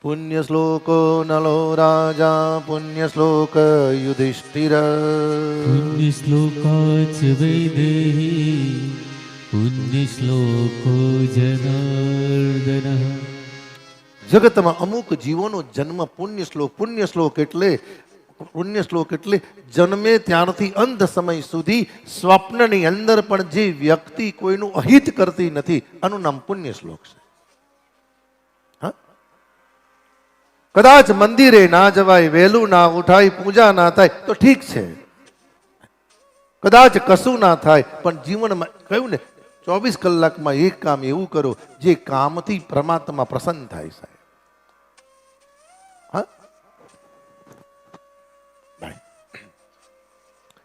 પુણ્ય શ્લોકો નલો રાજા પુણ્ય શ્લોક યુધિષ્ઠિર પુણ્યશ્લોકાચ વૈદેહી પુણ્યશ્લોકો જનાર્દન. જગતમાં અમુક જીવોનો જન્મ પુણ્ય શ્લોક એટલે જન્મે ત્યારથી અંત સમય સુધી સ્વપ્નની અંદર પણ જે વ્યક્તિ કોઈનું અહિત કરતી નથી આનું નામ પુણ્ય શ્લોક છે. કદાચ મંદિરે ના જવાય, વહેલું ના ઉઠાય, પૂજા ના થાય તો ઠીક છે, કદાચ કશું ના થાય, પણ જીવનમાં કહ્યું ને 24 કલાકમાં એક કામ એવું કરો જે કામથી પરમાત્મા પ્રસન્ન થાય સાહેબ.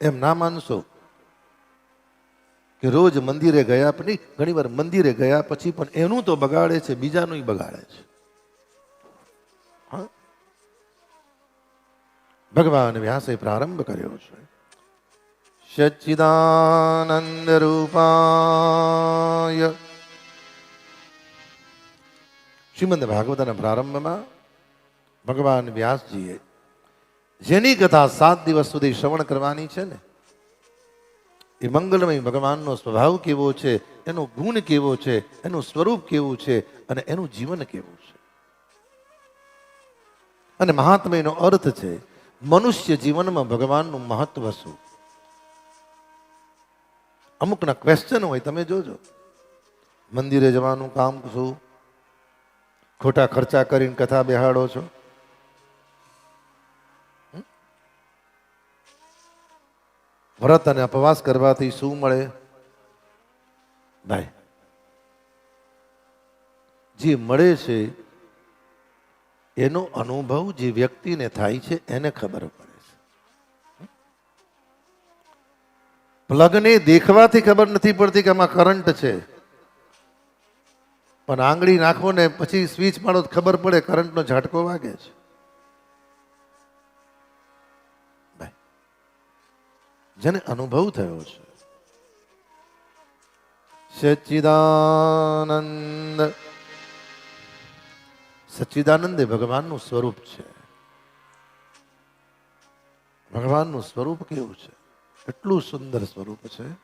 એમ ના માનશો કે રોજ મંદિરે ગયા પછી ઘણી વાર મંદિરે ગયા પછી પણ એનું તો બગાડે છે, બીજાનું બગાડે છે. ભગવાન વ્યાસે પ્રારંભ કર્યો છે. સચ્ચિદાનંદ રૂપાય શ્રીમદ ભાગવતના પ્રારંભમાં ભગવાન વ્યાસજીએ જેની કથા 7 દિવસ સુધી શ્રવણ કરવાની છે ને, એ મંગલમય ભગવાનનો સ્વભાવ કેવો છે, એનો ગુણ કેવો છે, એનું સ્વરૂપ કેવું છે અને એનું જીવન કેવું છે. અને મહાત્મ્યનો અર્થ છે મનુષ્ય જીવનમાં ભગવાનનું મહત્વ શું. અમુકના ક્વેશ્ચન હોય, તમે જોજો, મંદિરે જવાનું કામ શું, ખોટા ખર્ચા કરીને કથા બેહાડો છો, વ્રત અને ઉપવાસ કરવાથી શું મળે? ભાઈ, જે મળે છે એનો અનુભવ જે વ્યક્તિને થાય છે એને ખબર પડે છે. પ્લગને દેખવાથી ખબર નથી પડતી કે આમાં કરંટ છે, પણ આંગળી નાખો ને પછી સ્વિચ મારો ખબર પડે કરંટનો ઝાટકો વાગે છે. જેને અનુભવ થયો છે. સચ્ચિદાનંદ એ ભગવાનનું સ્વરૂપ છે. ભગવાનનું સ્વરૂપ કેવું છે? એટલું સુંદર સ્વરૂપ છે.